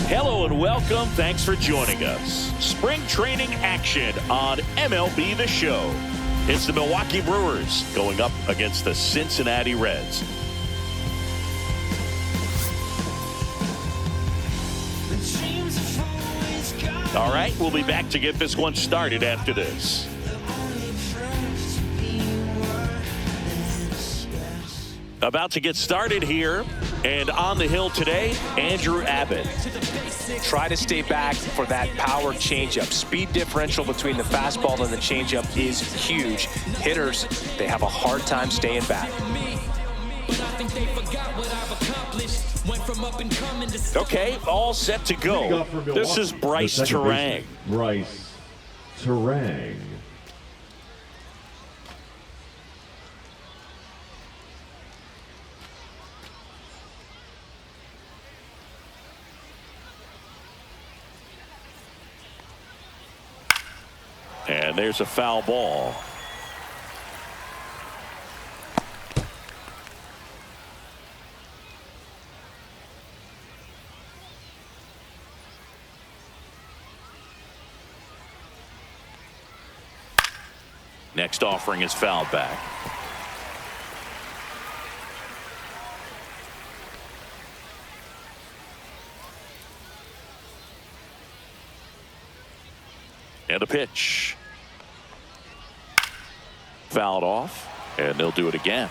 Hello and welcome. Thanks for joining us. Spring training action on MLB The Show. It's the Milwaukee Brewers going up against the Cincinnati Reds. All right, we'll be back to get this one started after this. About to get started here, and on the hill today, Andrew Abbott. Try to stay back for that power changeup. Speed differential between the fastball and the changeup is huge. Hitters, they have a hard time staying back. Okay, all set to go. This is Bryce Turang. Bryce Turang. And there's a foul ball. Next offering is fouled back. And a pitch. Fouled off, and they'll do it again.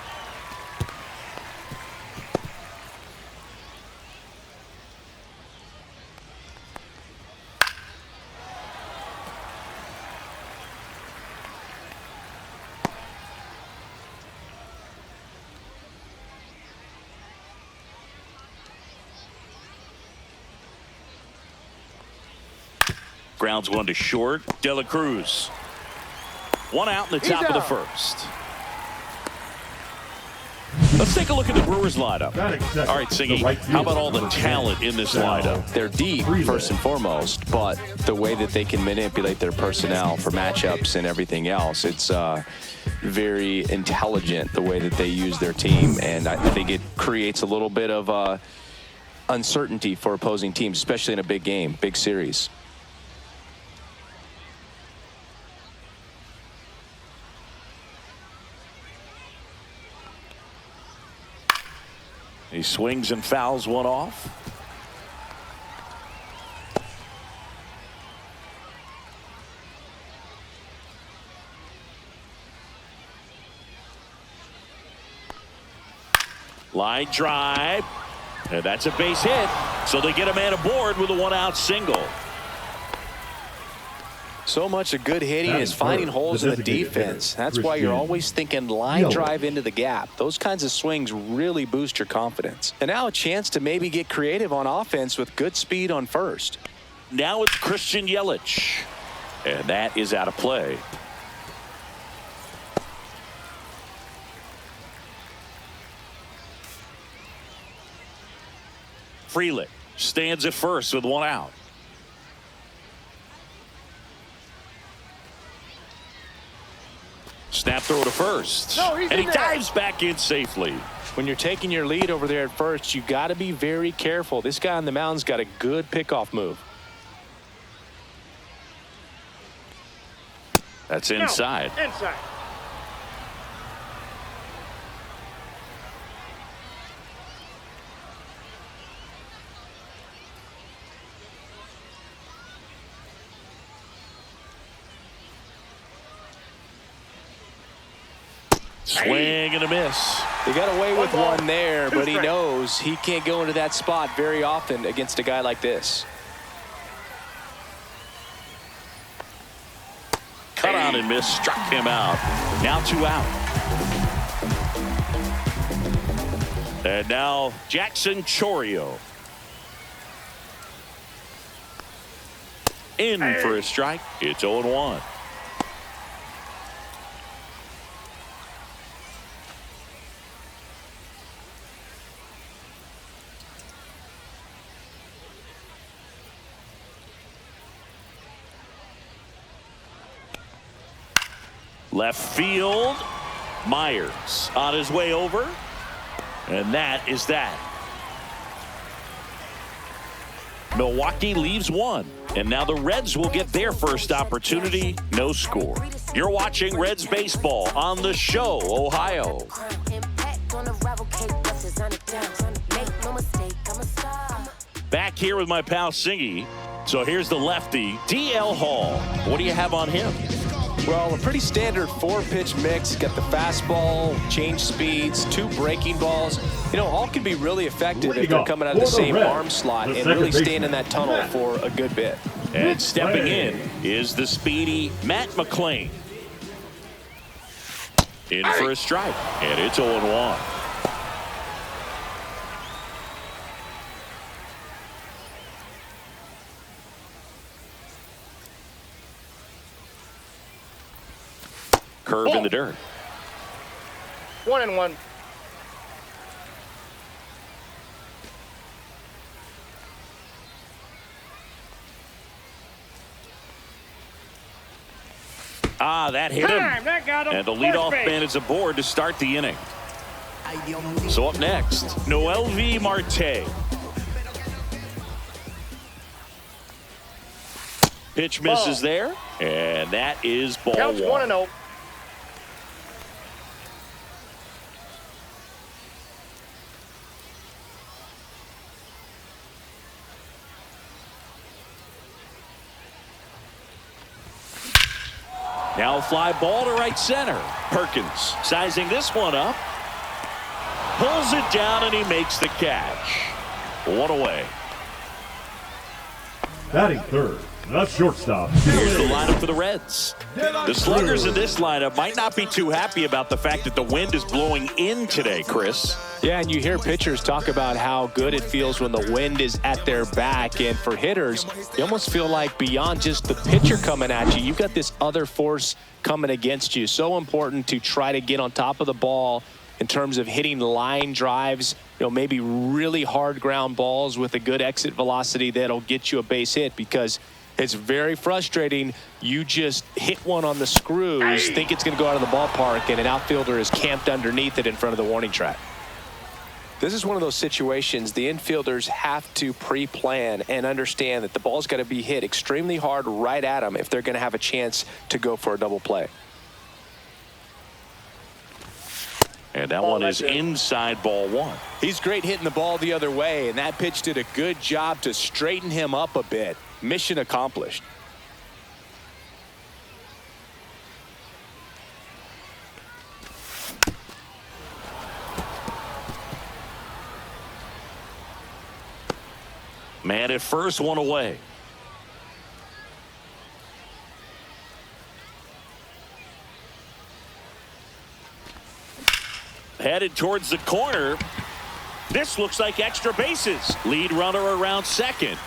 Grounds one to short. De La Cruz. One out in the top of the first. Let's take a look at the Brewers lineup. All right, Singy, how about all the talent in this lineup? They're deep, first and foremost, but the way that they can manipulate their personnel for matchups and everything else, it's very intelligent the way that they use their team, and I think it creates a little bit of uncertainty for opposing teams, especially in a big game, big series. He swings and fouls one off. Line drive. And that's a base hit. So they get a man aboard with a one-out single. So much of good hitting is finding holes in the defense. That's why you're always thinking line drive into the gap. Those kinds of swings really boost your confidence. And now a chance to maybe get creative on offense with good speed on first. Now it's Christian Yelich. And that is out of play. Frelick stands at first with one out. Snap throw to first. And he dives back in safely. When you're taking your lead over there at first, you got to be very careful. This guy on the mound's got a good pickoff move. That's inside. Inside. Swing and a miss. They got away with one there, but he knows he can't go into that spot very often against a guy like this. Cut on and miss, struck him out. Now 2 out. And now Jackson Chourio. In for a strike. It's 0-1. Left field. Myers on his way over. And that is that. Milwaukee leaves one. And now the Reds will get their first opportunity. No score. You're watching Reds baseball on The Show, Ohio. Back here with my pal Singy. So here's the lefty, DL Hall. What do you have on him? Well, a pretty standard 4-pitch mix. Got the fastball, change speeds, 2 breaking balls. You know, all can be really effective if they're coming out of the same arm slot and really staying in that tunnel for a good bit. And stepping in is the speedy Matt McLain. In for a strike, and it's 0-1. Curve in the dirt. 1-1. That hit him. That got him. And the leadoff man is aboard to start the inning. So up next, Noelvi Marte. Pitch misses there, and that is ball Counts 1. 1-0. Now a fly ball to right center. Perkins sizing this one up. Pulls it down, and he makes the catch. 1 away. Batting third, the shortstop. Here's the lineup for the Reds. The sluggers in this lineup might not be too happy about the fact that the wind is blowing in today, Chris. Yeah, and you hear pitchers talk about how good it feels when the wind is at their back. And for hitters, you almost feel like beyond just the pitcher coming at you, you've got this other force coming against you. So important to try to get on top of the ball in terms of hitting line drives, maybe really hard ground balls with a good exit velocity that'll get you a base hit, because it's very frustrating. You just hit one on the screws, think it's going to go out of the ballpark, and an outfielder is camped underneath it in front of the warning track. This is one of those situations the infielders have to pre-plan and understand that the ball's got to be hit extremely hard right at them if they're going to have a chance to go for a double play. And that one is inside ball 1. He's great hitting the ball the other way, and that pitch did a good job to straighten him up a bit. Mission accomplished. Man at first, 1 away. Headed towards the corner. This looks like extra bases. Lead runner around second.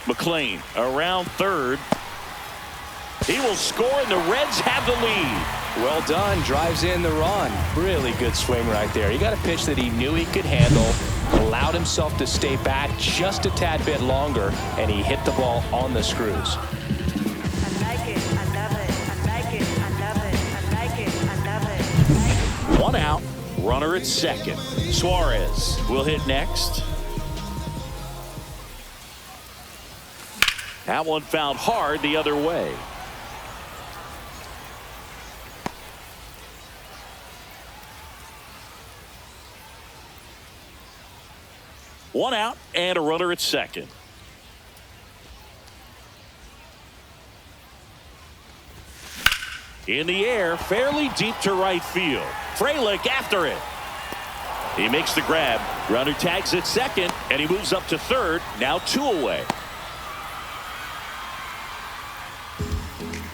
McLain around third. He will score, and the Reds have the lead. Well done. Drives in the run. Really good swing right there. He got a pitch that he knew he could handle, allowed himself to stay back just a tad bit longer, and he hit the ball on the screws. I like it. I love it. I like it. I love it. I like it. I love it. 1 out. Runner at second. Suarez will hit next. That one fouled hard the other way. One out and a runner at second. In the air, fairly deep to right field. Frelick after it. He makes the grab. Runner tags at second, and he moves up to third. Now 2 away.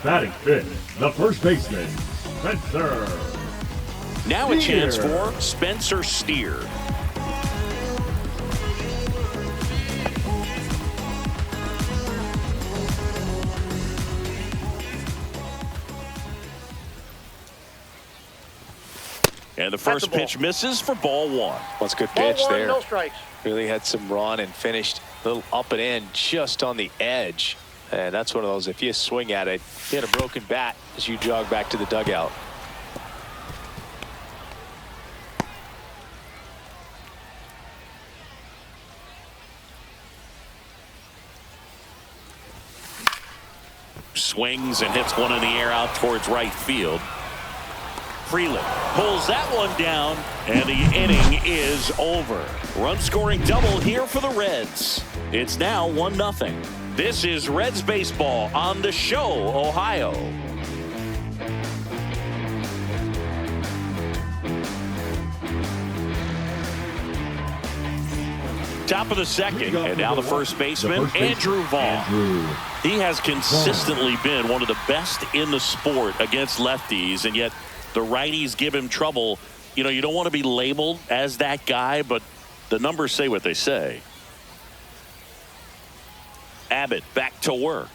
Batting fifth, the first baseman, Spencer. Now a chance for Spencer Steer. And the first pitch misses for ball 1. Well, it's a good pitch Ball 1, there. no strikes. Really had some run and finished a little up and in just on the edge. And that's one of those, if you swing at it, you hit a broken bat as you jog back to the dugout. swings and hits one in the air out towards right field. Frelick pulls that one down, and the inning is over. Run scoring double here for the Reds. It's now 1-0. This is Reds baseball on the Show, Ohio. Top of the second, and now the first baseman, Andrew Vaughn. He has consistently been one of the best in the sport against lefties, and yet the righties give him trouble. You know, you don't want to be labeled as that guy, but the numbers say what they say. Abbott back to work.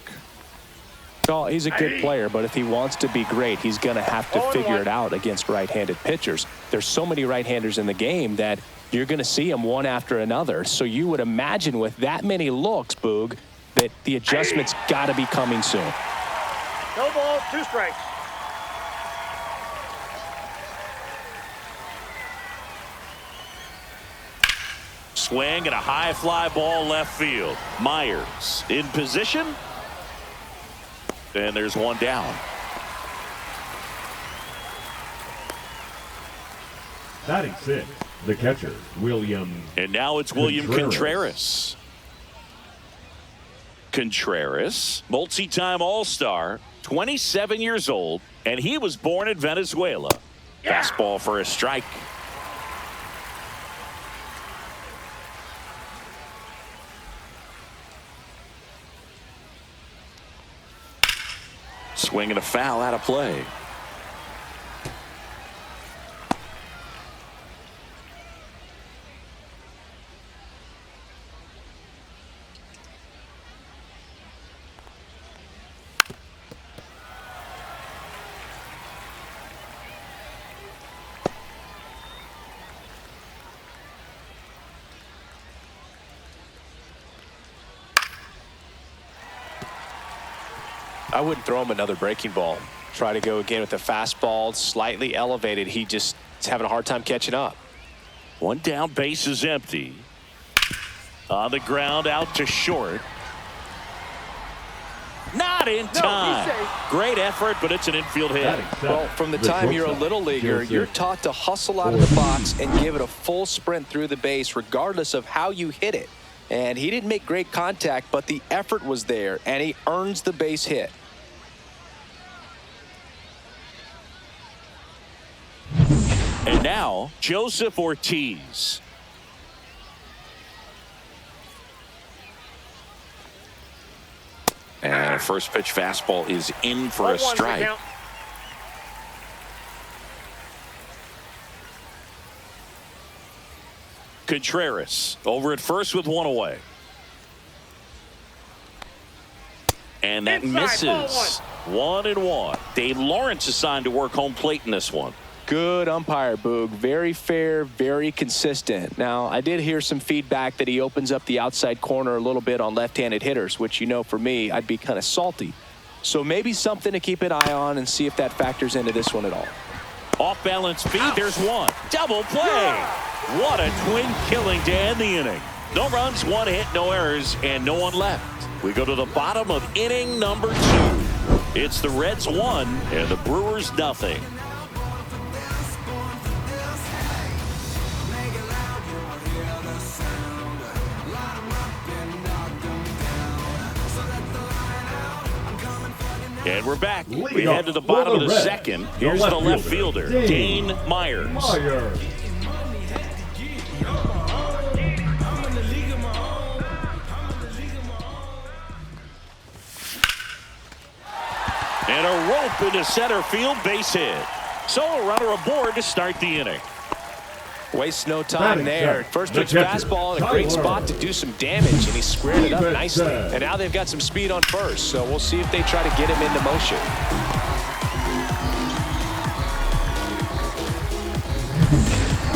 Well, he's a good player, but if he wants to be great, he's going to have to figure it out against right-handed pitchers. There's so many right-handers in the game that you're going to see them one after another. So you would imagine with that many looks, Boog, that the adjustment's got to be coming soon. No balls, 2 strikes. Swing and a high fly ball left field. Myers in position. And there's one down. Batting 6, the catcher, William. And now it's William Contreras. Contreras, multi-time All-Star, 27 years old, and he was born in Venezuela. Yeah. Fastball for a strike. Swing and a foul out of play. I wouldn't throw him another breaking ball. Try to go again with the fastball, slightly elevated. He just is having a hard time catching up. One down, base is empty. On the ground, out to short. Not in time. Great effort, but it's an infield hit. Well, from the time you're a little leaguer, you're taught to hustle out of the box and give it a full sprint through the base, regardless of how you hit it. And he didn't make great contact, but the effort was there, and he earns the base hit. And now, Joseph Ortiz. And a first pitch fastball is in for a strike. Contreras over at first with one away. And that misses. 1-1. Dave Lawrence assigned to work home plate in this one. Good umpire, Boog. Very fair, very consistent. Now, I did hear some feedback that he opens up the outside corner a little bit on left-handed hitters, which, you know, for me, I'd be kind of salty. So maybe something to keep an eye on and see if that factors into this one at all. Off balance speed, there's one. Double play. What a twin killing to end the inning. No runs, 1 hit, no errors, and no one left. We go to the bottom of inning number 2. It's the Reds 1 and the Brewers nothing. And we're back. We head to the bottom of the second. Here's the left fielder, Dane Myers. And a rope into center field, base hit. So a runner aboard to start the inning. Waste no time there. First pitch fastball in a great spot to do some damage, and he squared it up nicely. And now they've got some speed on first, so we'll see if they try to get him into motion.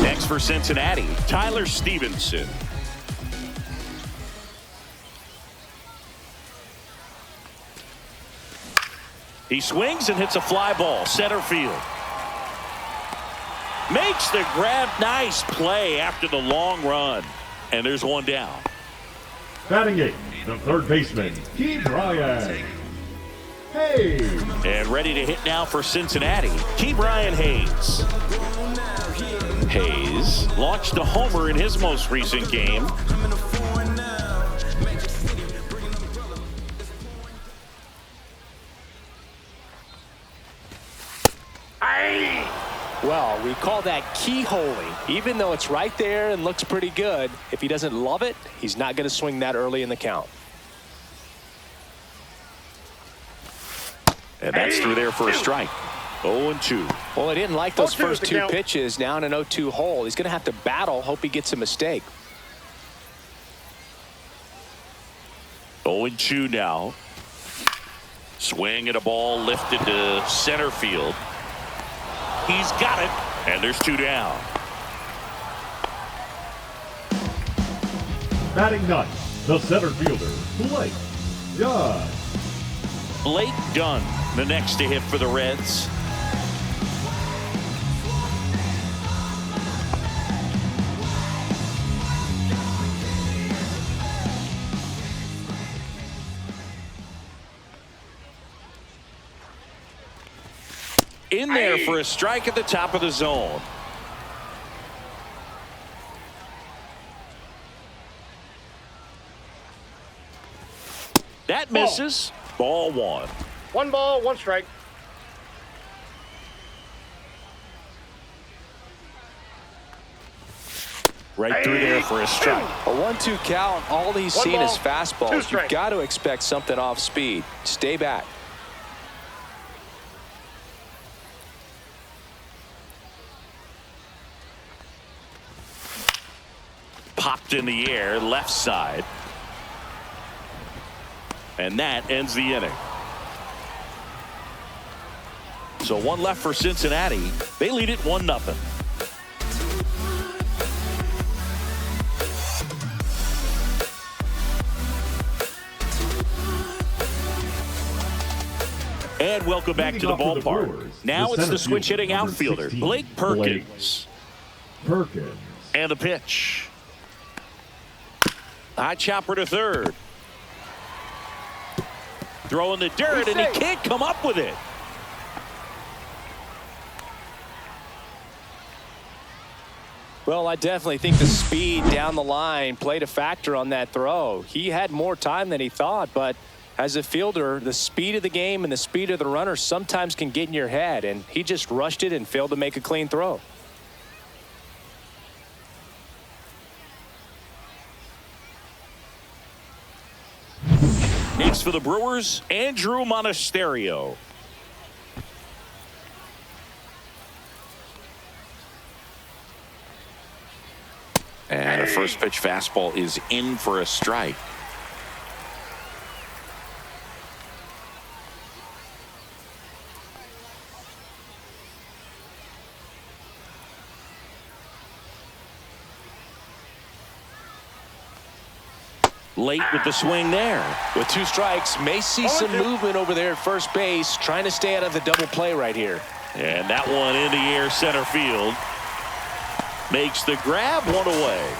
Next for Cincinnati, Tyler Stephenson. He swings and hits a fly ball, center field. Makes the grab. Nice play after the long run. And there's one down. Batting 8, the third baseman, Keith Ryan. Hayes. And ready to hit now for Cincinnati, Ke'Bryan Hayes. Hayes launched a homer in his most recent game. Well, we call that keyholing. Even though it's right there and looks pretty good, if he doesn't love it, he's not going to swing that early in the count. And that's through there for a strike. 0-2. Well, he didn't like those 0-2 first the two count. pitches. Now in an 0-2 hole. He's going to have to battle, hope he gets a mistake. 0-2 now. Swing at a ball lifted to center field. He's got it, and there's 2 down. Batting ninth, the center fielder, Blake Dunn. Blake Dunn, the next to hit for the Reds. In there for a strike at the top of the zone. That misses. Ball 1. 1 ball, 1 strike. Right through there for a strike. A 1-2 count. All he's 1 seen is ball, 2 fastballs. You've strikes. got to expect something off speed. Stay back. Popped in the air, left side. And that ends the inning. So 1 left for Cincinnati. They lead it 1-0. And welcome back to the Leading off for the ballpark. Brewers, Now the it's the center switch fielder, hitting number outfielder, 16, Blake Perkins. Perkins. And a pitch. High chopper to third. Throwing the dirt, and he can't come up with it. Well, I definitely think the speed down the line played a factor on that throw. He had more time than he thought, but as a fielder, the speed of the game and the speed of the runner sometimes can get in your head, and he just rushed it and failed to make a clean throw. Next for the Brewers, Andruw Monestario. And a first pitch fastball is in for a strike. Late with the swing there. With 2 strikes, may see some movement over there at first base, trying to stay out of the double play right here. And that one in the air center field. Makes the grab, 1 away.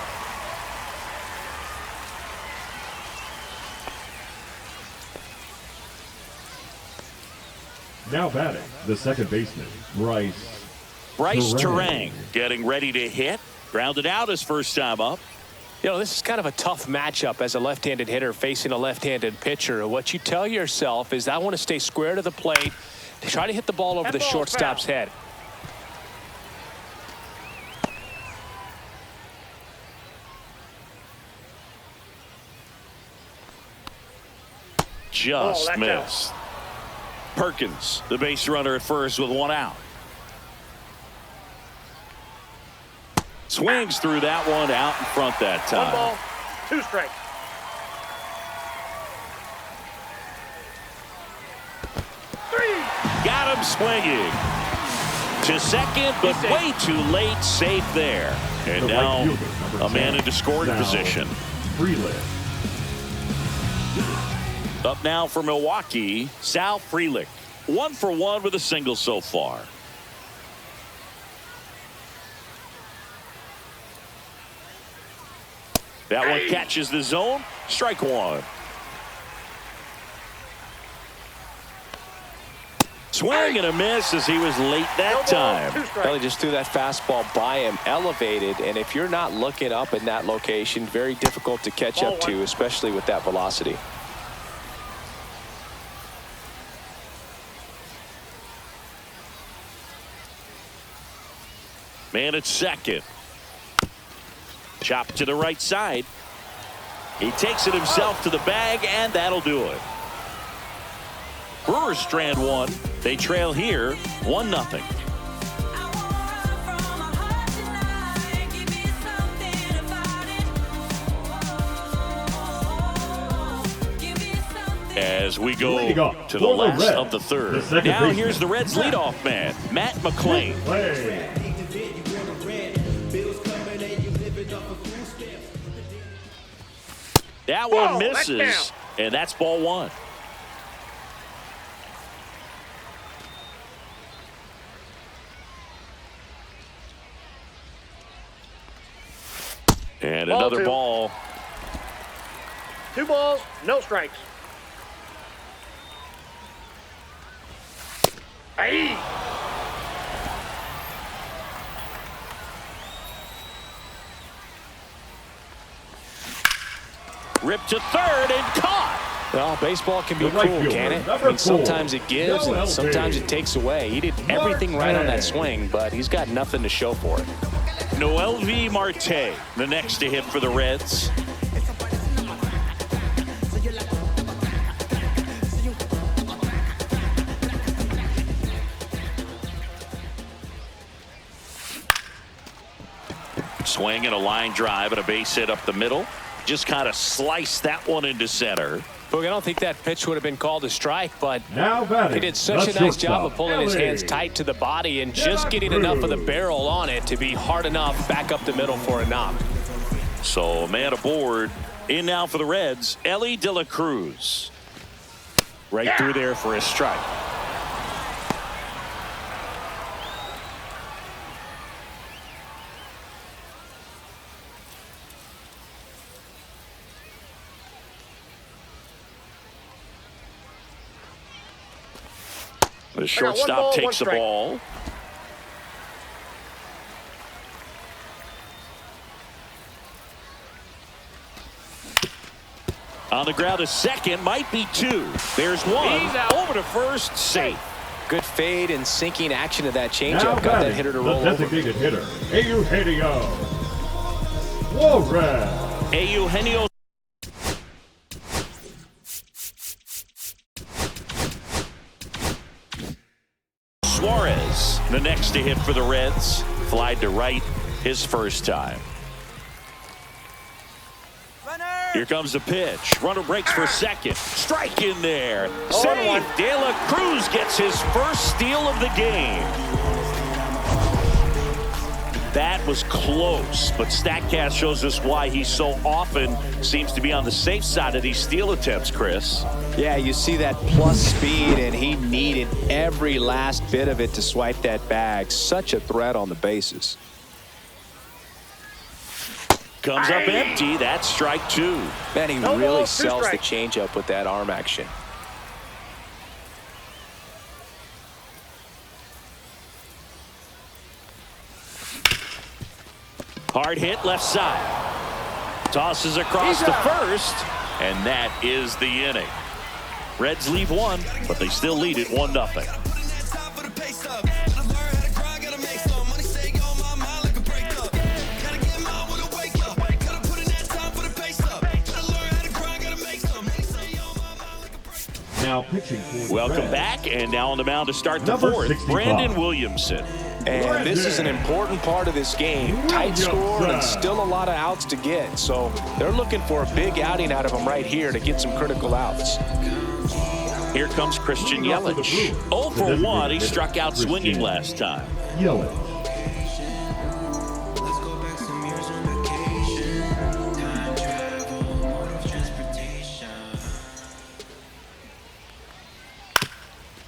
Now batting, the second baseman, Bryce Turang getting ready to hit. Grounded out his first time up. You know, this is kind of a tough matchup as a left-handed hitter facing a left-handed pitcher. What you tell yourself is, I want to stay square to the plate, try to hit the ball over the shortstop's head. Just missed. Perkins, the base runner at first with 1 out. Swings through that one, out in front that 1 time. ball, 2 strikes. Got him swinging. To second, but way too late. Safe there. And The now right fielder, number a man 10, into scoring Sal position. Frelick. Up now for Milwaukee, Sal Frelick. 1 for 1 with a single so far. That one catches the zone. Strike 1. Swing and a miss as he was late that time. Well, he just threw that fastball by him, elevated, and if you're not looking up in that location, very difficult to catch up to, especially with that velocity. Man at second. Chop to the right side. He takes it himself to the bag, and that'll do it. Brewers strand one. They trail here 1-0. As we go to the last of the third. Now here's the Reds leadoff man, Matt McLain. That one misses, and that's ball one. And another ball. 2 balls, no strikes. Aye. Ripped to third and caught. Well, baseball can be cruel, can it? I mean, sometimes it gives and sometimes it takes away. He did everything right on that swing, but he's got nothing to show for it. Noelvi Marte, the next to hit for the Reds. Swing and a line drive and a base hit up the middle. Just kind of sliced that one into center. Boog, I don't think that pitch would have been called a strike, but he did such a nice job of pulling his hands tight to the body and just getting enough of the barrel on it to be hard enough back up the middle for a knock. So a man aboard. In now for the Reds, Elly De La Cruz. Right through there for a strike. The shortstop takes the ball. On the ground to second, might be 2. There's 1. He's out. Over to first, safe. Good fade and sinking action of that changeup. Got that hitter to roll over. Designated hitter, Eugenio Suarez. Eugenio Suarez, the next to hit for the Reds. Flied to right his first time. Here comes the pitch. Runner breaks for second. Strike in there. Save. De La Cruz gets his first steal of the game. That was close, but StatCast shows us why he so often seems to be on the safe side of these steal attempts, Chris. Yeah, you see that plus speed, and he needed every last bit of it to swipe that bag. Such a threat on the bases. Comes up empty. That's strike 2. Man, he really sells the changeup with that arm action. Hard hit left side. Tosses across the first, and that is the inning. Reds leave 1, but they still lead it 1-0. Now pitching for Welcome back, and now on the mound to start the fourth, Brandon Williamson. And this is an important part of this game. Tight score and still a lot of outs to get. So they're looking for a big outing out of him right here to get some critical outs. Here comes Christian Yelich. 0 for 1. He struck out swinging last time. Yelich.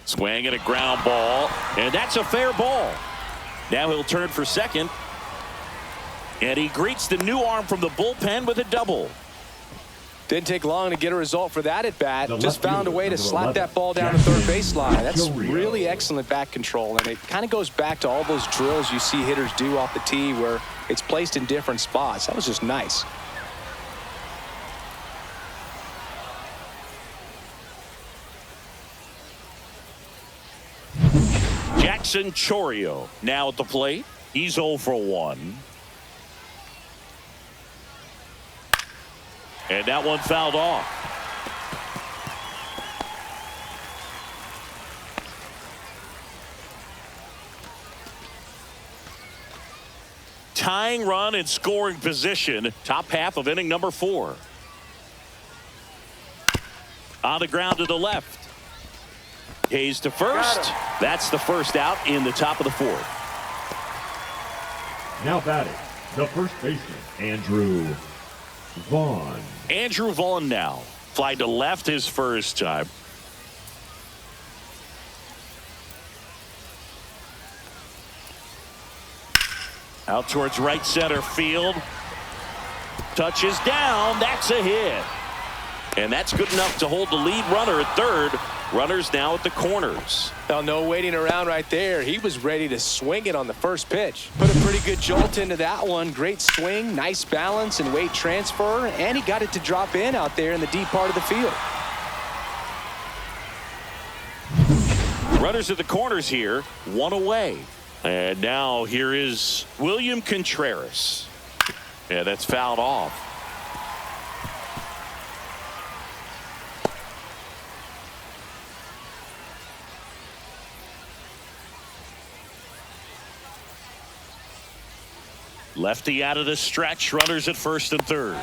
Swing and a ground ball, and that's a fair ball. Now he'll turn for second, and he greets the new arm from the bullpen with a double. Didn't take long to get a result for that at bat. The Just left found a way to fielder, slap number that ball down the Jackson third baseline. That's Chourio. really excellent bat control, and it kind of goes back to all those drills you see hitters do off the tee where it's placed in different spots. That was just nice. Jackson Chourio now at the plate. He's 0 for 1. And that one fouled off. Tying run in scoring position. Top half of inning number 4. On the ground to the left. Hayes to first. That's the first out in the top of the 4th. Now batting, the first baseman, Andrew Vaughn. Andrew Vaughn now. Fly to left his first time. Out towards right center field. Touches down. That's a hit. And that's good enough to hold the lead runner at third. Runners now at the corners. Now, no waiting around right there. He was ready to swing it on the first pitch. Put a pretty good jolt into that one. Great swing, nice balance and weight transfer. And he got it to drop in out there in the deep part of the field. Runners at the corners here. 1 away. And now here is William Contreras. Yeah, that's fouled off. Lefty out of the stretch. Runners at first and third.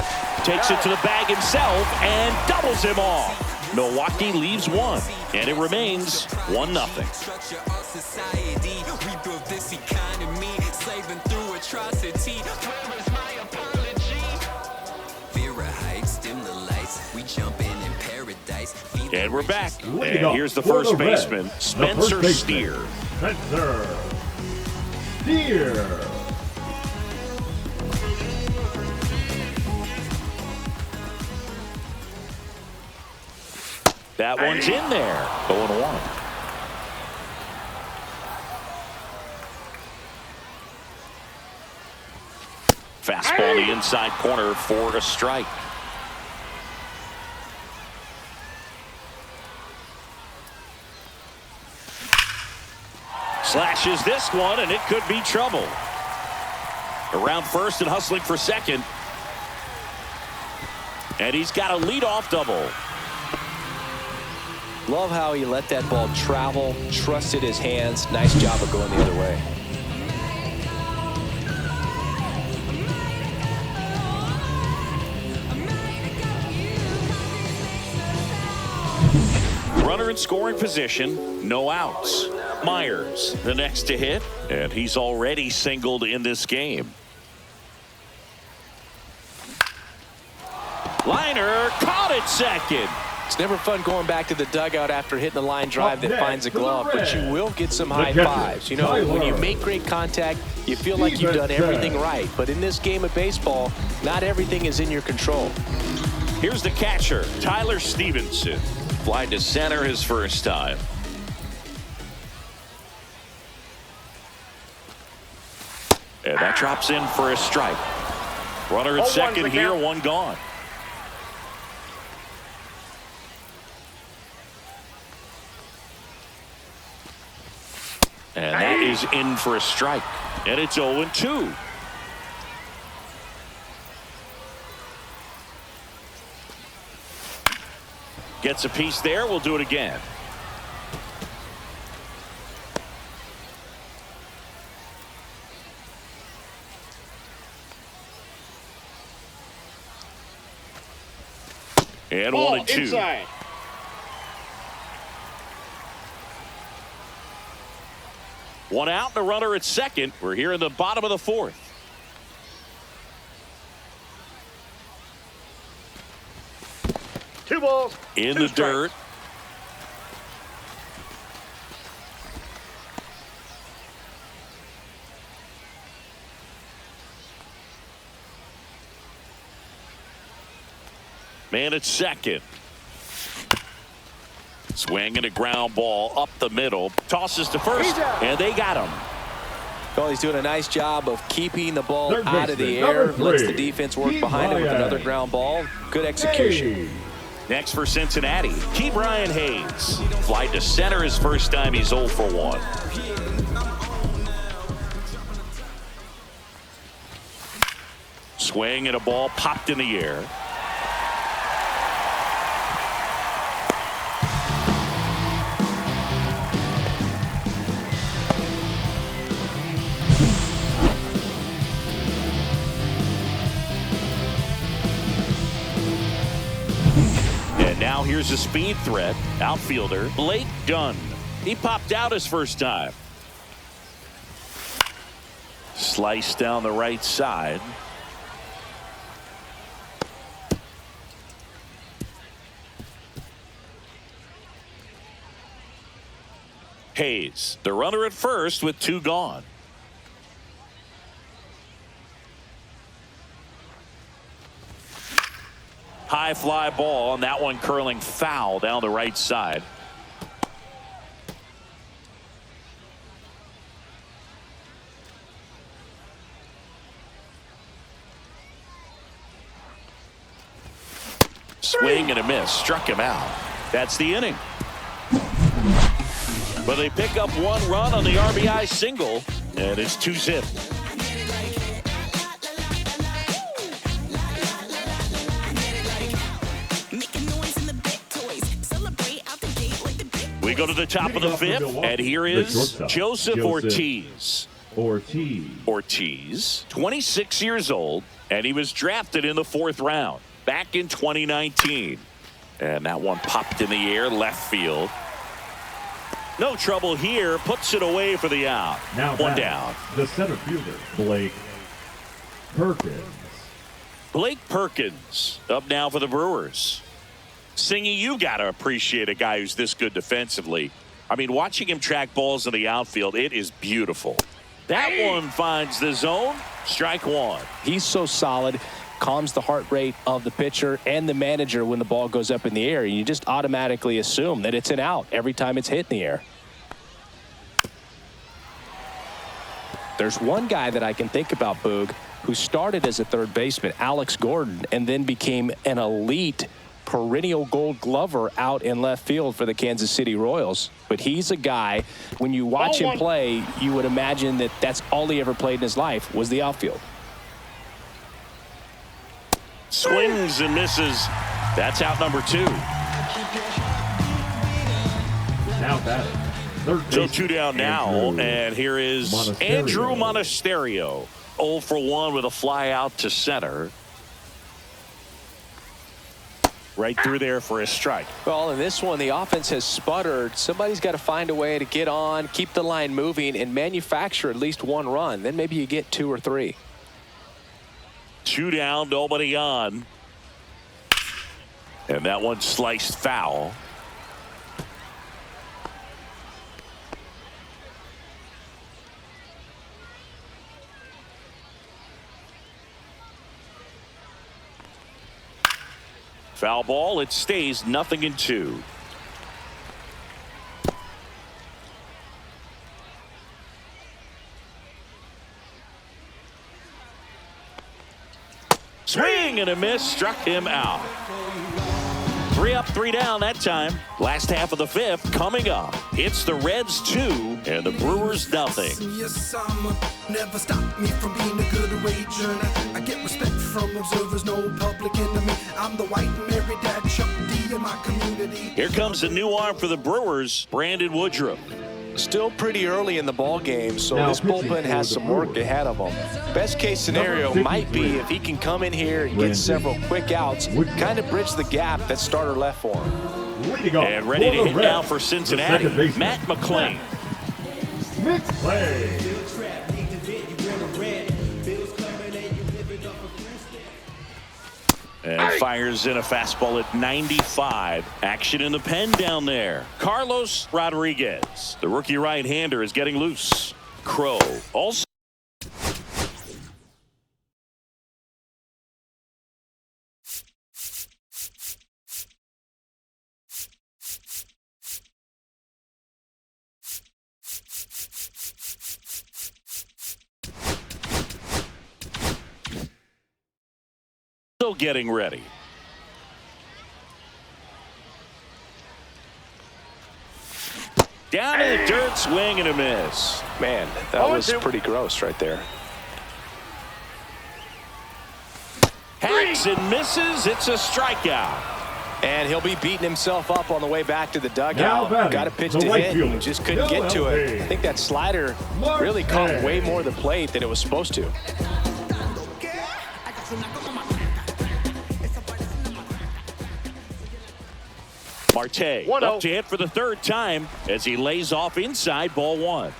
Takes it to the bag himself and doubles him off. Milwaukee leaves 1, and it remains 1-0. And we're back. And here's the first baseman, Spencer Steer. Spencer Steer. That one's in there. 0-1. Fastball in the inside corner for a strike. Slashes this one, and it could be trouble. Around first and hustling for second. And he's got a leadoff double. Love how he let that ball travel, trusted his hands. Nice job of going the other way. Runner in scoring position, no outs. Myers, the next to hit, and he's already singled in this game. Liner caught it second. It's never fun going back to the dugout after hitting the line drive that finds a glove, but you will get some high fives. You know, when you make great contact, you feel like you've done everything right. But in this game of baseball, not everything is in your control. Here's the catcher, Tyler Stephenson. Fly to center his first time. And that drops in for a strike. Runner at second here, 1 gone. And that is in for a strike. And it's 0-2. Gets a piece there. We'll do it again. And 1-2. Inside. One out and a runner at second. We're here in the bottom of the 4th. Two balls. In two the strikes. dirt. Man at second. Swinging a ground ball up the middle. Tosses to first, and they got him. Well, he's doing a nice job of keeping the ball Third out of the baseman, air. number Lets the three, defense work behind it with another ground ball. Good execution. Next for Cincinnati, Ke'Bryan Hayes. Fly to center his first time. He's 0 for 1. Swing and a ball popped in the air. And now here's a speed threat. Outfielder Blake Dunn. He popped out his first time. Slice down the right side. Hayes, the runner at first with 2 gone. High fly ball, and that one curling foul down the right side. Swing and a miss. Struck him out. That's the inning. But they pick up 1 run on the RBI single, and it's 2-zip. We go to the top of the 5th, and here is Joseph Ortiz. Ortiz, 26 years old, and he was drafted in the 4th round back in 2019. And that one popped in the air, left field. No trouble here, puts it away for the out. Now 1 down. The center fielder, Blake Perkins. Blake Perkins up now for the Brewers. Singy, you got to appreciate a guy who's this good defensively. I mean, watching him track balls in the outfield, it is beautiful. That one finds the zone. Strike 1. He's so solid. Calms the heart rate of the pitcher and the manager when the ball goes up in the air. You just automatically assume that it's an out every time it's hit in the air. There's one guy that I can think about, Boog, who started as a third baseman, Alex Gordon, and then became an elite perennial Gold Glover out in left field for the Kansas City Royals. But he's a guy, when you watch him play, you would imagine that that's all he ever played in his life was the outfield. Swings and misses. That's out number 2. Now batting. So 2 down now, and here is Andruw Monestario. 0 for 1 with a fly out to center. Right through there for a strike. Well, in this one, the offense has sputtered. Somebody's got to find a way to get on, keep the line moving, and manufacture at least 1 run. Then maybe you get 2 or 3. 2 down, nobody on. And that one sliced foul. Foul ball, it stays 0-2. Swing and a miss, struck him out. 3 up, 3 down that time. Last half of the 5th coming up. It's the Reds 2 and the Brewers 0. Never stop me from being a good wager. I get respect from observers, no public enemy. I'm the white Mary Dad, Chuck D in my community. Here comes a new arm for the Brewers, Brandon Woodruff. Still pretty early in the ball game, so Now this bullpen has some work ahead of him. Best case scenario might be if he can come in here and get several quick outs, kind of bridge the gap that starter left for him. And ready to hit now for Cincinnati, Matt McLain. And fires in a fastball at 95. Action in the pen down there. Carlos Rodriguez, the rookie right-hander, is getting loose. Crow also. Still getting ready. Down in the dirt, swing and a miss. Man, that was pretty gross right there. Hacks and misses. It's a strikeout. And he'll be beating himself up on the way back to the dugout. Got a pitch to hit and just couldn't get to it. I think that slider really caught way more of the plate than it was supposed to. Marte up to hit for the third time as he lays off inside, ball one.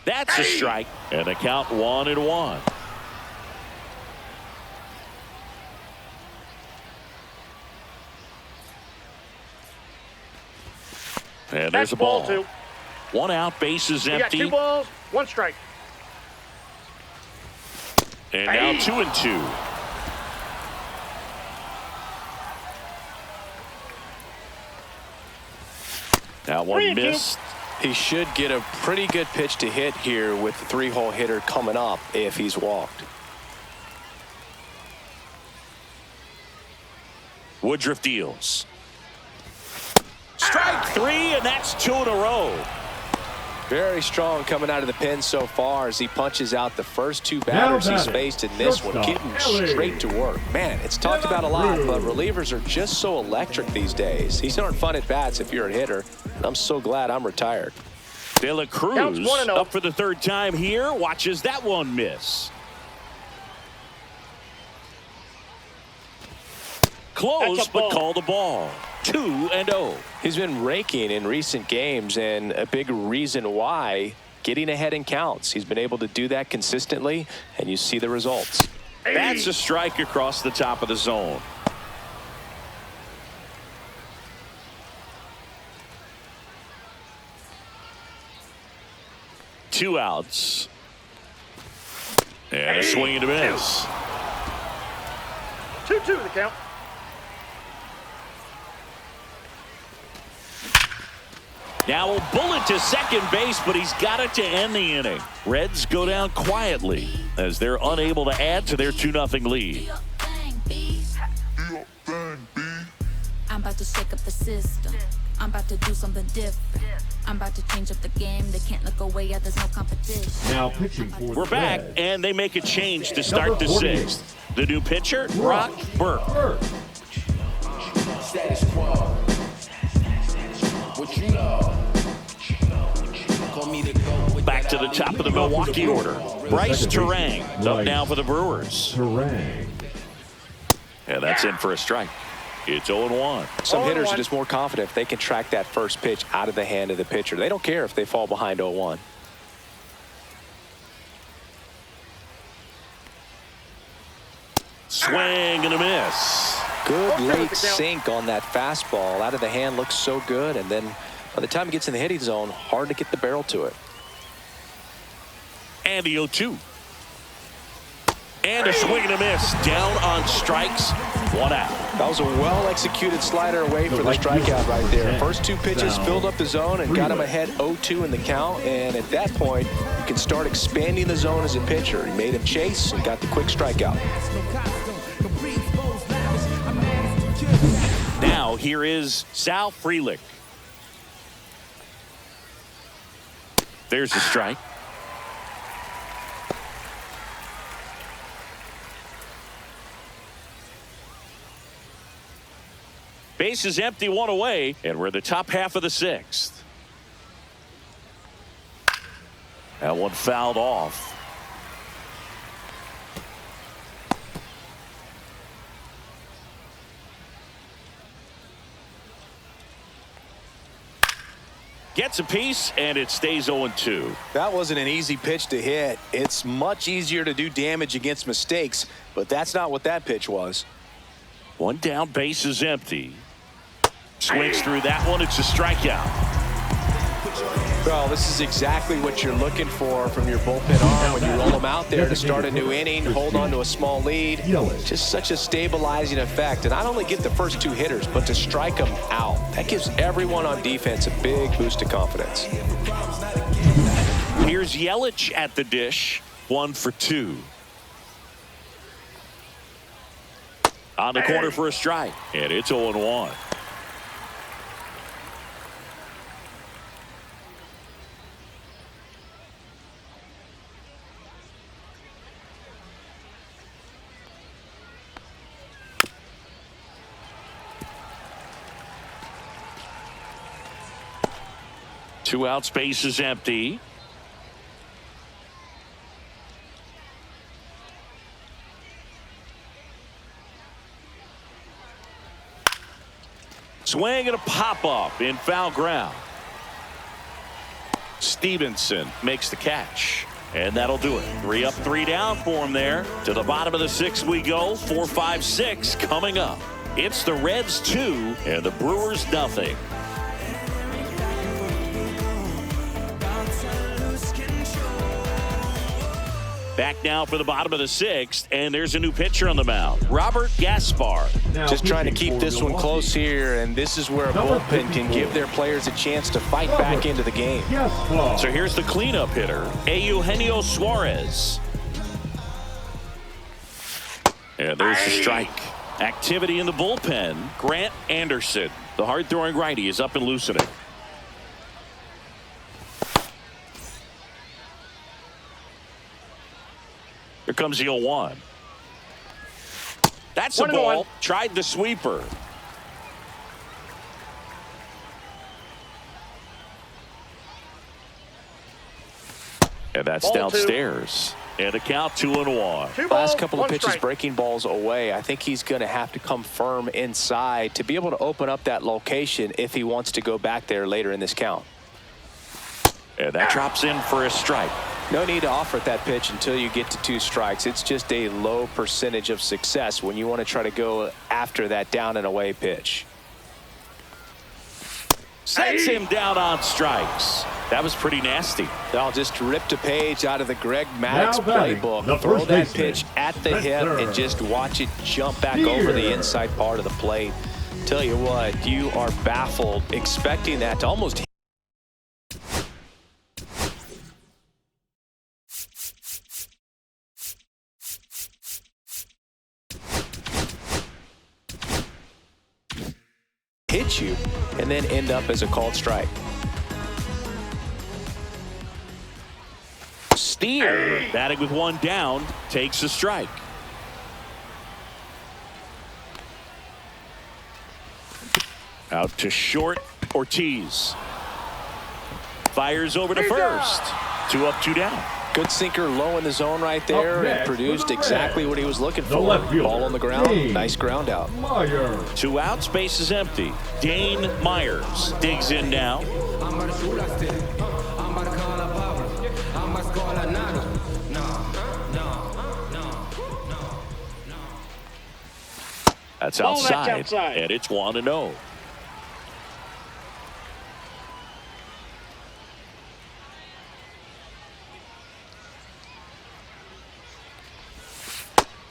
That's a strike, and the count 1-1. And there's a ball. 1 out, bases empty. You got 2 balls, 1 strike. And now 2-2. That one missed. He should get a pretty good pitch to hit here with the 3-hole hitter coming up if he's walked. Woodruff deals. Strike 3, and that's 2 in a row. Very strong coming out of the pen so far as he punches out the first 2 batters he's faced in this one, getting straight to work. Man, it's talked about a lot, but relievers are just so electric these days. These aren't fun at bats if you're a hitter, and I'm so glad I'm retired. De La Cruz up for the 3rd time here. Watches that one miss. Close, but call the ball. 2-0. He's been raking in recent games, and a big reason why, getting ahead in counts. He's been able to do that consistently, and you see the results. That's a strike across the top of the zone. Two outs. And a swing and a miss. 2-2 the count. Now a bullet to second base, but he's got it to end the inning. Reds go down quietly as they're unable to add to their 2-0 lead. I'm about to shake up the system. I'm about to do something different. I'm about to change up the game. They can't look away. There's no competition. Now pitching for We're back, and they make a change to start the 6th. The new pitcher, Brock Burke. Status quo. What you know? Back to the top of the Milwaukee order. Bryce Turang up now for the Brewers. Turang. And that's in for a strike. It's 0-1. Some hitters are just more confident if they can track that first pitch out of the hand of the pitcher. They don't care if they fall behind 0-1. Swing and a miss. Good late sink on that fastball. Out of the hand looks so good, and then by the time it gets in the hitting zone, hard to get the barrel to it. And the 0-2. And a swing and a miss. Down on strikes. 1 out. That was a well-executed slider away for the strikeout right there. First 2 pitches filled up the zone and got him ahead 0-2 in the count. And at that point, you can start expanding the zone as a pitcher. He made him chase and got the quick strikeout. Now here is Sal Frelick. There's a strike. Base is empty, 1 away, and we're the top half of the 6th. That one fouled off. Gets a piece, and it stays 0-2. That wasn't an easy pitch to hit. It's much easier to do damage against mistakes, but that's not what that pitch was. 1 down, base is empty. Swings through that one. It's a strikeout. Well, this is exactly what you're looking for from your bullpen arm when you roll them out there to start a new inning, hold on to a small lead. Just such a stabilizing effect. And not only get the first 2 hitters, but to strike them out. That gives everyone on defense a big boost of confidence. Here's Yelich at the dish. 1 for 2. On the corner for a strike, and it's 0-1. Two out, space is empty. Swing and a pop-up in foul ground. Stephenson makes the catch. And that'll do it. 3 up, 3 down for him there. To the bottom of the 6th we go. 4, 5, 6 coming up. It's the Reds 2 and the Brewers nothing. Back now for the bottom of the 6th, and there's a new pitcher on the mound, Robert Gaspar. Just trying to keep this one close here, and this is where a bullpen can give their players a chance to fight back into the game. So here's the cleanup hitter, Eugenio Suarez. And there's the strike. Activity in the bullpen. Grant Anderson, the hard-throwing righty, is up and loosening. Here comes the 0-1. That's a ball. Tried the sweeper. And that's Ball downstairs. And a count 2-1. Last couple of pitches breaking balls away. I think he's going to have to come firm inside to be able to open up that location if he wants to go back there later in this count. And that drops in for a strike. No need to offer that pitch until you get to 2 strikes. It's just a low percentage of success when you want to try to go after that down and away pitch. Sets him down on strikes. That was pretty nasty. They'll just ripped a page out of the Greg Maddux playbook. Throw that pitch at the hip and just watch it jump back over the inside part of the plate. Tell you what, you are baffled expecting that to almost hit you and then end up as a called strike. Steer, batting with 1 down, takes a strike. Out to short, Ortiz. Fires over to first. 2 up, 2 down. Good sinker low in the zone right there and produced exactly what he was looking for. Ball on the ground, nice ground out. 2 out, space is empty. Dane Myers digs in now. That's outside, and it's 1-0.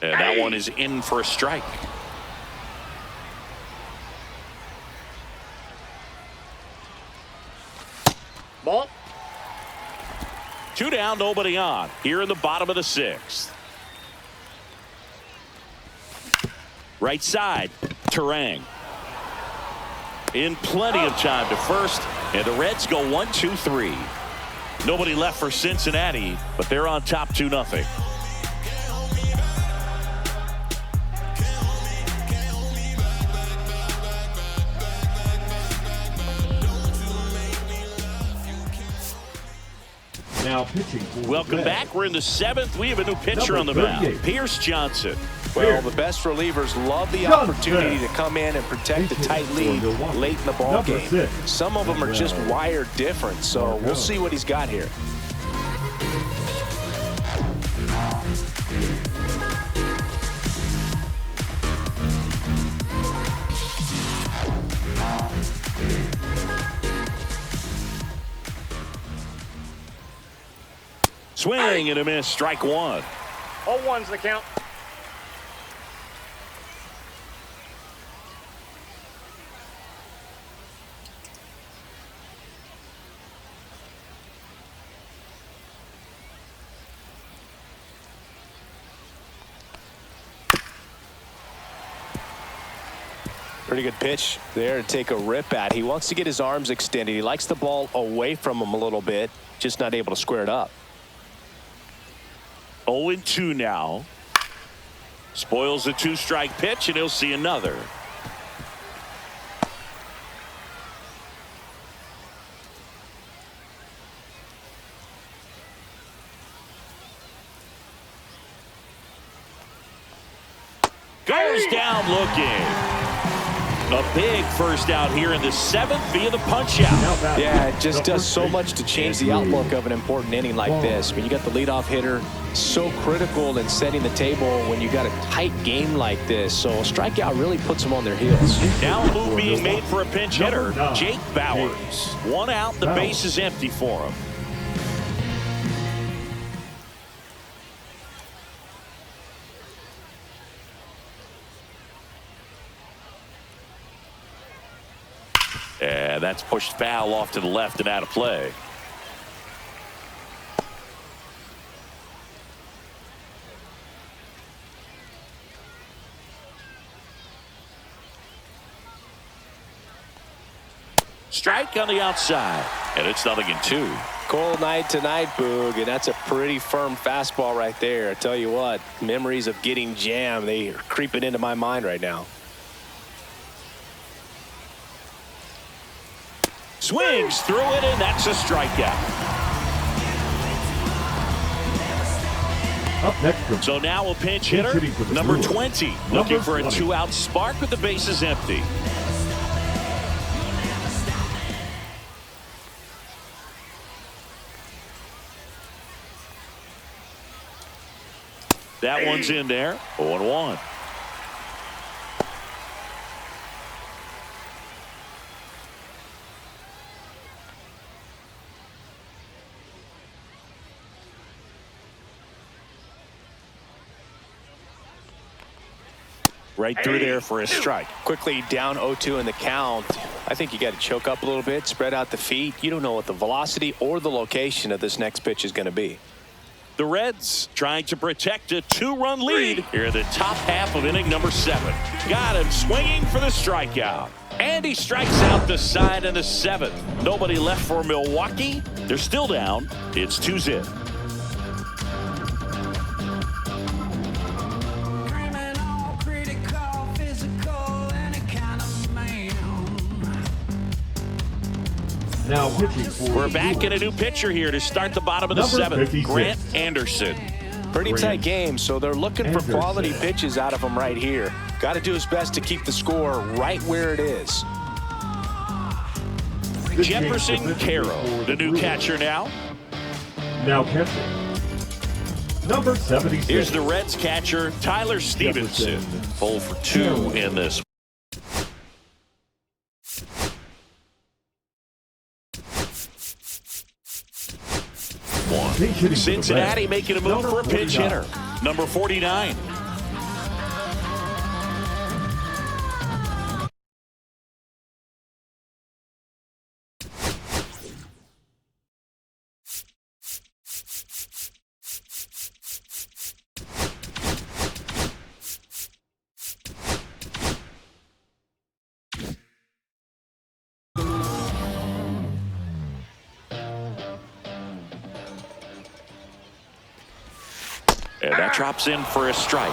And that one is in for a strike. Ball. 2 down, nobody on. Here in the bottom of the 6th. Right side, Turang. In plenty of time to first, and the Reds go 1-2-3. Nobody left for Cincinnati, but they're on top 2-0. Now pitching for Welcome back. We're in the 7th. We have a new pitcher on the mound, Pierce Johnson. Well, the best relievers love the opportunity to come in and protect the tight lead late in the ball game. Some of them are just wired different, so we'll see what he's got here. Swing and a miss, strike 1. 0-1's the count. Pretty good pitch there to take a rip at. He wants to get his arms extended. He likes the ball away from him a little bit, just not able to square it up. 0-2 now. Spoils the 2-strike pitch, and he'll see another. Goes down looking. A big first out here in the 7th via the punch out. Yeah, it just does so much to change the outlook of an important inning like this. I mean, you got the leadoff hitter, so critical in setting the table when you got a tight game like this. So a strikeout really puts them on their heels. Now a move being made for a pinch hitter, Jake Bauers. 1 out, the base is empty for him. And that's pushed foul off to the left and out of play. Strike on the outside, and it's 0-2. Cold night tonight, Boog, and that's a pretty firm fastball right there. I tell you what, memories of getting jammed, they are creeping into my mind right now. Swings through it, and that's a strikeout. Up next, so now a pinch hitter, number 20, looking for a 2-out spark with the bases empty. That one's in there, 0-1. Right through there for a strike. Quickly down 0-2 in the count. I think you got to choke up a little bit, spread out the feet. You don't know what the velocity or the location of this next pitch is going to be. The Reds trying to protect a 2-run lead here in the top half of inning number 7. Got him swinging for the strikeout. And he strikes out the side in the 7th. Nobody left for Milwaukee. They're still down. It's 2-0. Now pitching for We're back in a new pitcher here to start the bottom of the 7th. 56. Grant Anderson. Pretty tight game, so they're looking for quality pitches out of him right here. Got to do his best to keep the score right where it is. Jefferson Carroll, the new catcher now. Now catching, number 76. Here's the Reds catcher, Tyler Stephenson. 0 for 2 in this. Cincinnati making a move for a pinch hitter, number 49. And that drops in for a strike.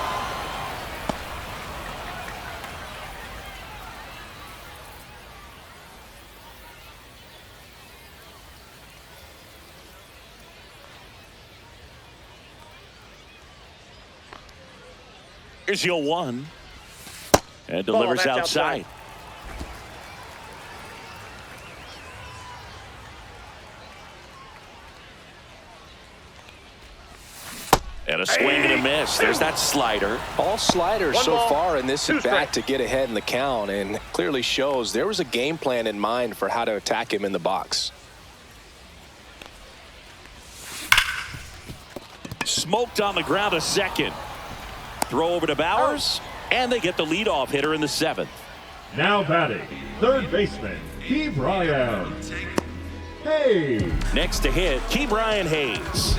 Here's 0-1. And delivers outside. And a swing and a miss. There's that slider. All sliders so far in this at bat to get ahead in the count, and clearly shows there was a game plan in mind for how to attack him in the box. Smoked on the ground to second. Throw over to Bauers, and they get the leadoff hitter in the 7th. Now batting, third baseman, Ke'Bryan Hayes. Next to hit, Ke'Bryan Hayes.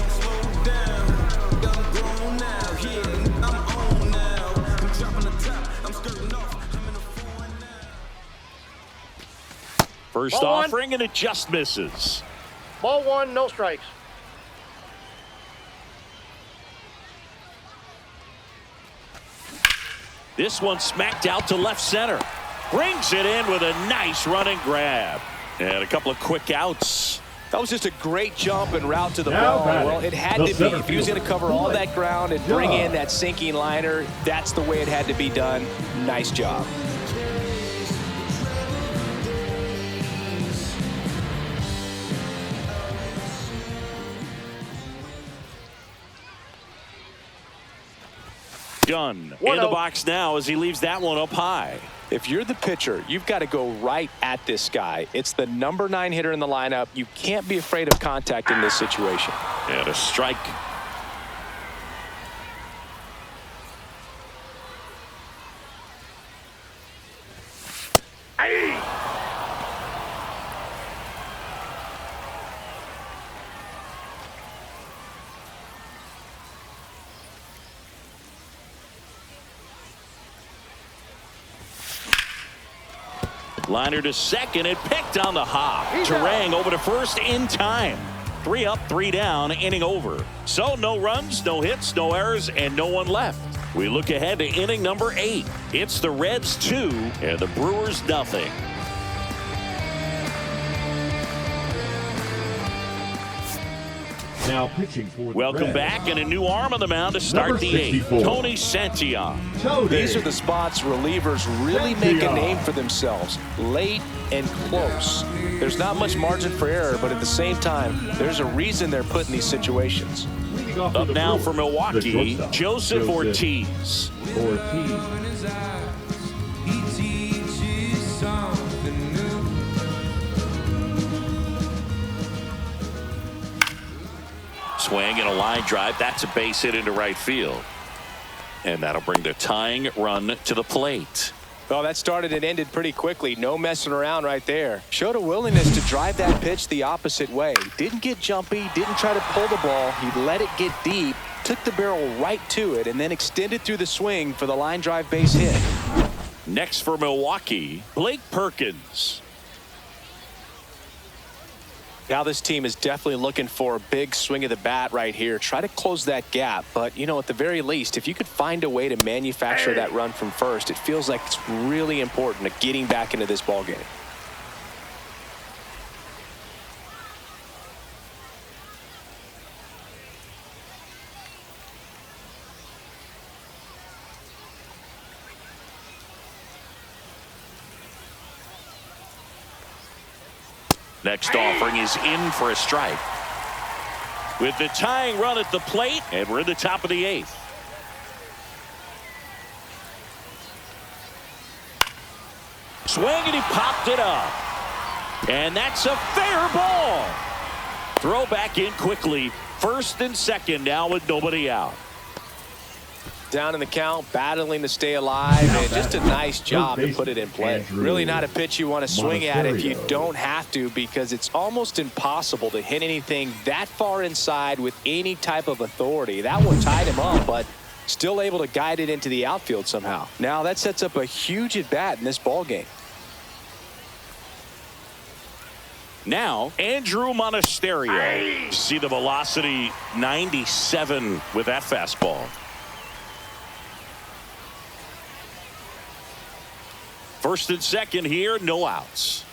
First Ball offering, and it just misses. Ball 1, no strikes. This one smacked out to left center. Brings it in with a nice running grab. And a couple of quick outs. That was just a great jump and route to the Now ball. batting, Well, it had the to be. center If he was going to fielder, cover all that ground and bring in that sinking liner, that's the way it had to be done. Nice job. Dunn in the box now as he leaves that one up high. If you're the pitcher, you've got to go right at this guy. It's the number 9 hitter in the lineup. You can't be afraid of contact in this situation. And a strike. Liner to second and picked on the hop. Turang over to first in time. 3 up, 3 down, inning over. So no runs, no hits, no errors, and no one left. We look ahead to inning number 8. It's the Reds 2 and the Brewers nothing. Now pitching for the Welcome Reds. back, and a new arm on the mound to start Number the 64. 8th. Tony Santillan. Tony. These are the spots relievers really make a name for themselves. Late and close. There's not much margin for error, but at the same time, there's a reason they're put in these situations. Leading off Up the now Brewers, for the Milwaukee, shortstop, Joseph Ortiz. Ortiz. Swing and a line drive. That's a base hit into right field. And that'll bring the tying run to the plate. Well, that started and ended pretty quickly. No messing around right there. Showed a willingness to drive that pitch the opposite way. Didn't get jumpy, didn't try to pull the ball. He let it get deep, took the barrel right to it, and then extended through the swing for the line drive base hit. Next for Milwaukee, Blake Perkins. Now this team is definitely looking for a big swing of the bat right here. Try to close that gap. But, you know, at the very least, if you could find a way to manufacture that run from first, it feels like it's really important to getting back into this ball game. Next offering is in for a strike. With the tying run at the plate, and we're in the top of the 8th. Swing, and he popped it up. And that's a fair ball. Throw back in quickly. First and second now with nobody out. Down in the count, battling to stay alive, and just a nice job to put it in play. Really not a pitch you want to swing at if you don't have to, because it's almost impossible to hit anything that far inside with any type of authority. That one tied him up, but still able to guide it into the outfield somehow. Now that sets up a huge at-bat in this ball game. Now, Andruw Monestario. See the velocity, 97 with that fastball. First and second here, no outs.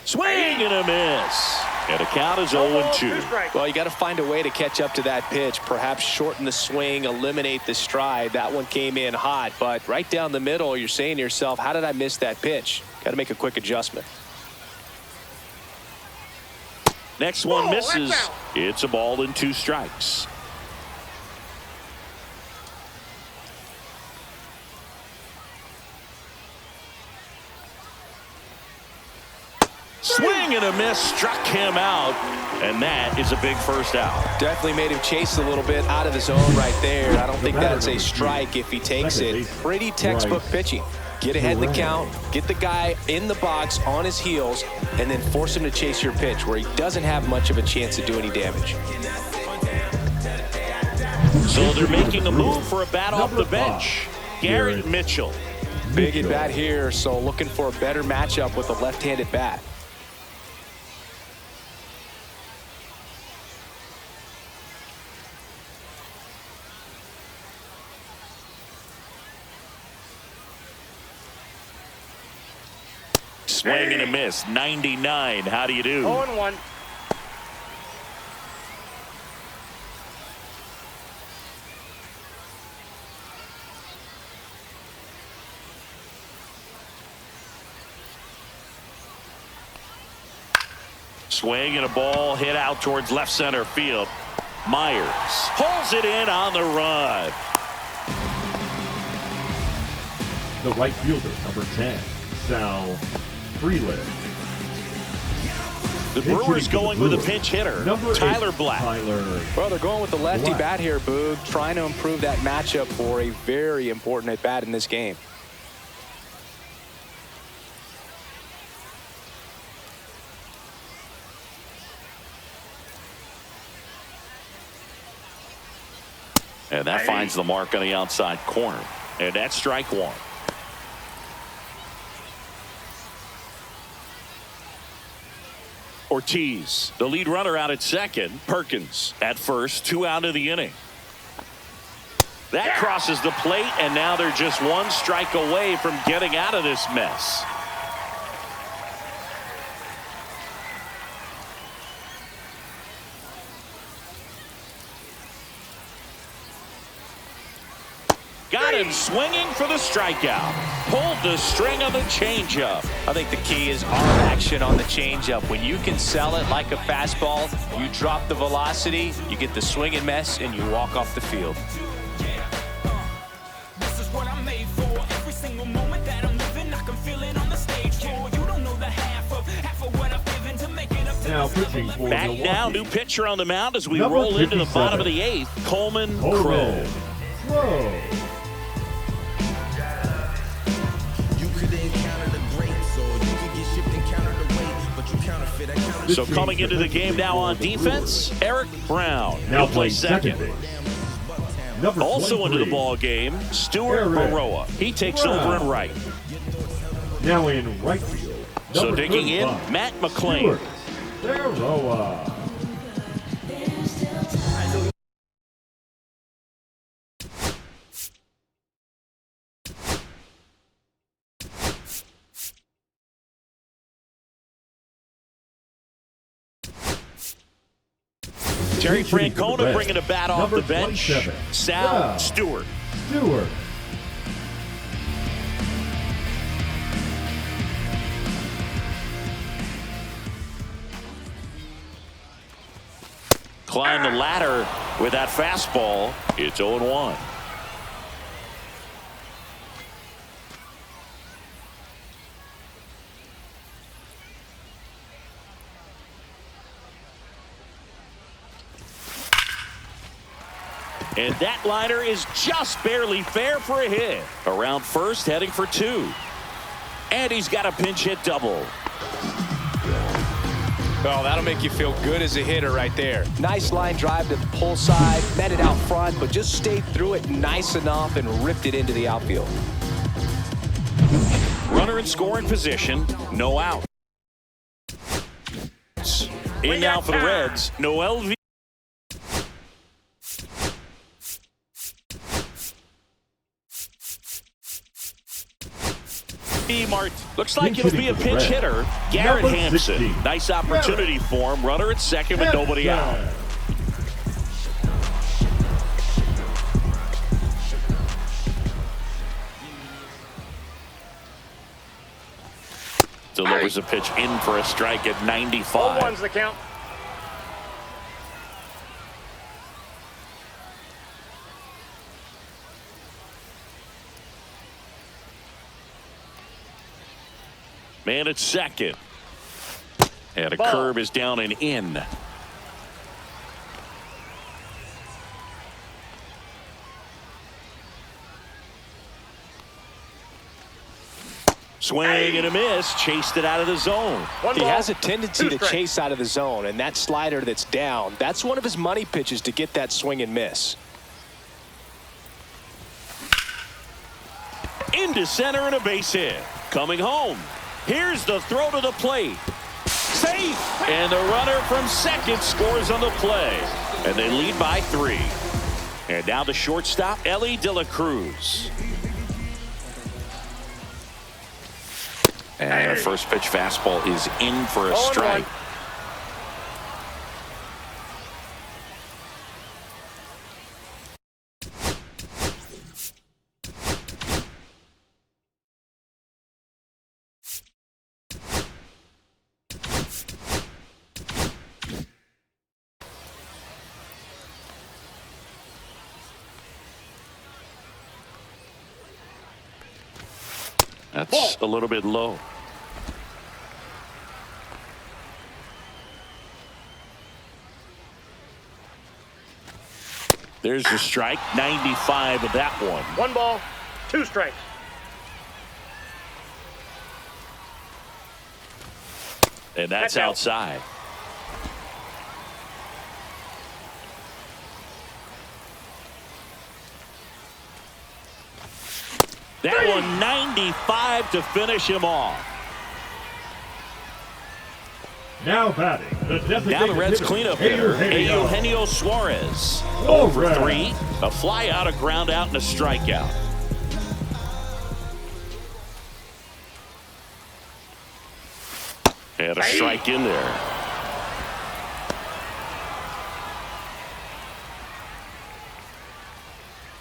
Swing and a miss. And the count is 0-2. Well, you got to find a way to catch up to that pitch. Perhaps shorten the swing, eliminate the stride. That one came in hot, but right down the middle, you're saying to yourself, how did I miss that pitch? Got to make a quick adjustment. Next one misses. It's a ball and 2 strikes. Swing and a miss, struck him out, and that is a big first out. Definitely made him chase a little bit out of the zone right there. I don't think that's a strike if he takes it. Pretty textbook pitching. Get ahead in the count, get the guy in the box on his heels, and then force him to chase your pitch where he doesn't have much of a chance to do any damage. So they're making a move for a bat off the bench. Garrett Mitchell. Big at bat here, so looking for a better matchup with a left-handed bat. Swing and a miss. 99. How do you do? 0-1. Swing and a ball hit out towards left center field. Myers pulls it in on the run. The right fielder, number 10, Sal Frelick. The Brewers going with a pinch hitter, Tyler Black. Well, they're going with the lefty bat here, Boog, trying to improve that matchup for a very important at bat in this game. And that finds the mark on the outside corner. And that's strike one. Ortiz, the lead runner out at second. Perkins at first, 2 out of the inning. That crosses the plate, and now they're just 1 strike away from getting out of this mess. Got him swinging for the strikeout. Pulled the string on the changeup. I think the key is arm action on the changeup. When you can sell it like a fastball, you drop the velocity, you get the swing and miss, and you walk off the field. This is what I'm made for. Every single moment that I'm living, I can feel it on the stage floor. You don't know the half of what I've given to make it up. Now pitching for Back Milwaukee. now, new pitcher on the mound as we Number roll into the 57. bottom of the 8th. Coleman Crow. Crow. So coming into the game now on defense, Eric Brown. Now He'll play playing second second. base. Number Also into the 23, ball game, Stuart Eric Baroa. He takes Brown. over in right. Now in right field. So number digging in, 35, Matt McLain. Stuart Baroa. Terry Francona bringing a bat off Number the bench. 27, Sal Stewart. Stewart. Climb the ladder with that fastball. It's 0-1. And that liner is just barely fair for a hit. Around first, heading for 2. And he's got a pinch hit double. Oh, that'll make you feel good as a hitter right there. Nice line drive to the pull side, met it out front, but just stayed through it nice enough and ripped it into the outfield. Runner in scoring position, no out. In now for the Reds, Noelvi Marte. Looks like it'll be a pinch hitter. Garrett Number Hampson. 16. Nice opportunity for him. Runner at second with nobody out. Delivers a pitch in for a strike at 95. 0-1's the count. Man at second. And a Ball. curve is down and in. Swing and a miss. Chased it out of the zone. He has a tendency to chase out of the zone, and that slider that's down, that's one of his money pitches to get that swing and miss. Into center and a base hit. Coming home. Here's the throw to the plate. Safe. And the runner from second scores on the play. And they lead by 3. And now the shortstop, Elly De La Cruz. And a first pitch fastball is in for a strike. That's a little bit low. There's a strike. 95 of that one. 1 ball, 2 strikes. And that's outside. That one 95 to finish him off. Now batting, the designated Now the Reds cleanup hitter, Eugenio Suarez. Over 3, a fly out, a ground out, and a strikeout. And a strike in there.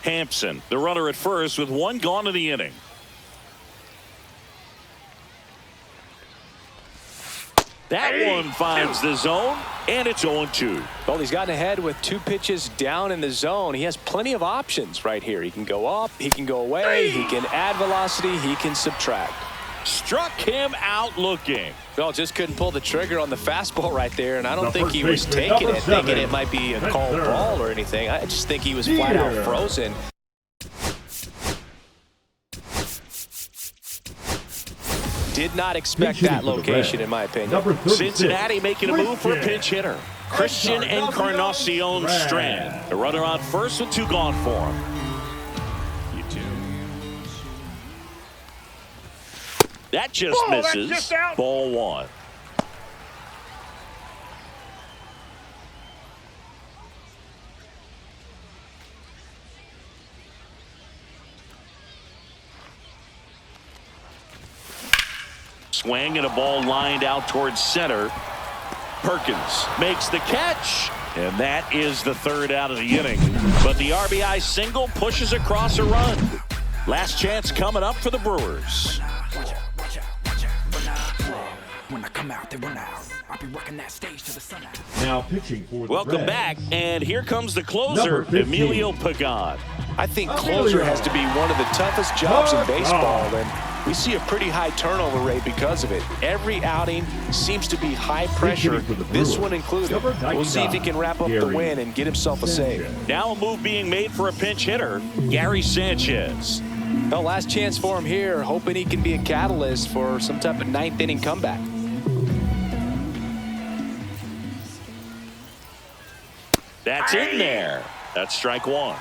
Hampson, the runner at first with 1 gone in the inning. That one finds the zone, and it's 0-2. Well, he's gotten ahead with 2 pitches down in the zone. He has plenty of options right here. He can go up, he can go away, he can add velocity, he can subtract. Struck him out looking. Well, just couldn't pull the trigger on the fastball right there, and I don't think he was taking it, thinking it might be a called ball or anything. I just think he was flat out frozen. Did not expect that location, in my opinion. Cincinnati making a move for a pinch hitter. Christian Encarnacion Strand. The runner on first with 2 gone for him. That just misses. Ball 1. Swing and a ball lined out towards center. Perkins makes the catch. And that is the 3rd out of the inning. But the RBI single pushes across a run. Last chance coming up for the Brewers. When I come out, they run out. I'll be working that stage to the sun out. Now pitching for the Welcome Reds. back, and here comes the closer, Emilio Pagan. I think closer has to be one of the toughest jobs in baseball, and we see a pretty high turnover rate because of it. Every outing seems to be high pressure, this one included. We'll see if he can wrap up the win and get himself a save. Now a move being made for a pinch hitter, Gary Sanchez. Well, last chance for him here, hoping he can be a catalyst for some type of 9th inning comeback. That's in there. That's strike 1.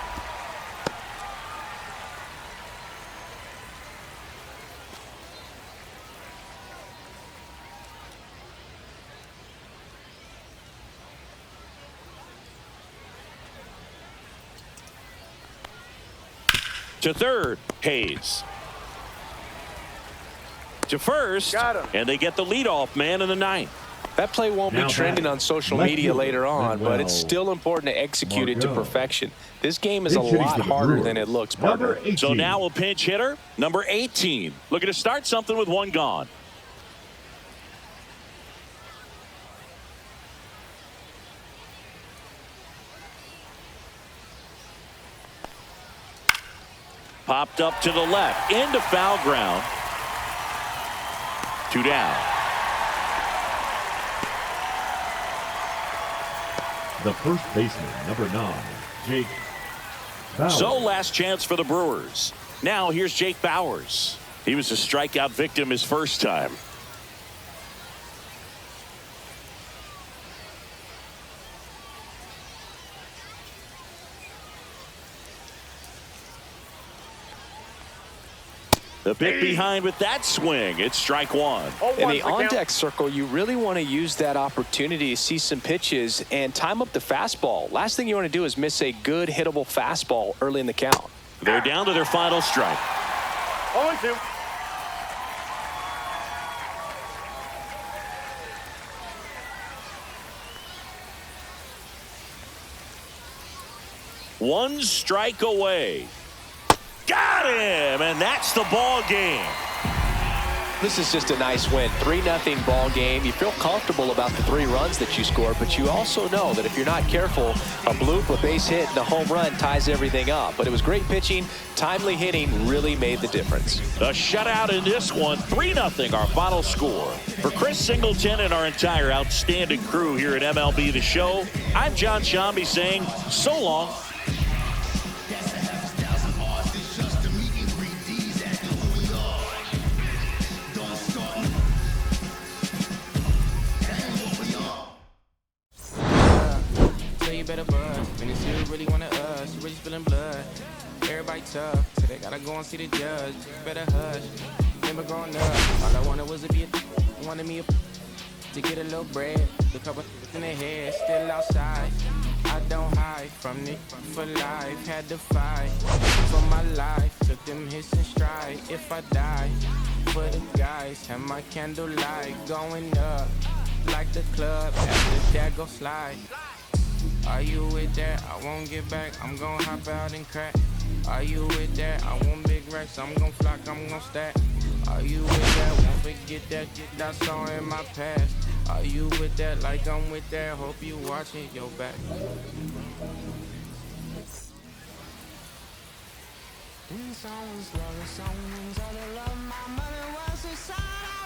To third, Hayes. To first, and they get the leadoff man in the 9th. That play won't be trending on social media later on, but it's still important to execute it to perfection. This game is a lot harder than it looks, partner. So now a pinch hitter, number 18. Looking to start something with 1 gone. Popped up to the left, into foul ground. 2 down. The first baseman, number 9, Jake Bauers. So last chance for the Brewers. Now here's Jake Bauers. He was a strikeout victim his first time. The pick behind with that swing. It's strike one. In the on-deck circle, you really want to use that opportunity to see some pitches and time up the fastball. Last thing you want to do is miss a good hittable fastball early in the count. They're down to their final strike. 0-2. One strike away. Got him, and that's the ball game. This is just a nice win. 3-0 ball game. You feel comfortable about the 3 runs that you scored, but you also know that if you're not careful, a bloop, a base hit, and a home run ties everything up. But it was great pitching. Timely hitting really made the difference. The shutout in this one, 3-0 our final score. For Chris Singleton and our entire outstanding crew here at MLB The Show, I'm John Shambi saying so long. Better buzz. When it's you really wanna us, you really spilling blood. Everybody tough, so they gotta go and see the judge. Better hush. Remember growing up, all I wanted was to be a wanted me to get a little bread. The couple in their head, still outside. I don't hide from it for life. Had to fight for my life. Took them hits in stride. If I die for the guys, have my candlelight going up like the club. After that go slide. Are you with that? I won't get back. I'm gonna hop out and crack. Are you with that? I want big racks. I'm gonna flock. I'm gonna stack. Are you with that? Won't forget that. That song in my past. Are you with that? Like I'm with that. Hope you watching your back. Songs, love songs, all the love, my money was inside.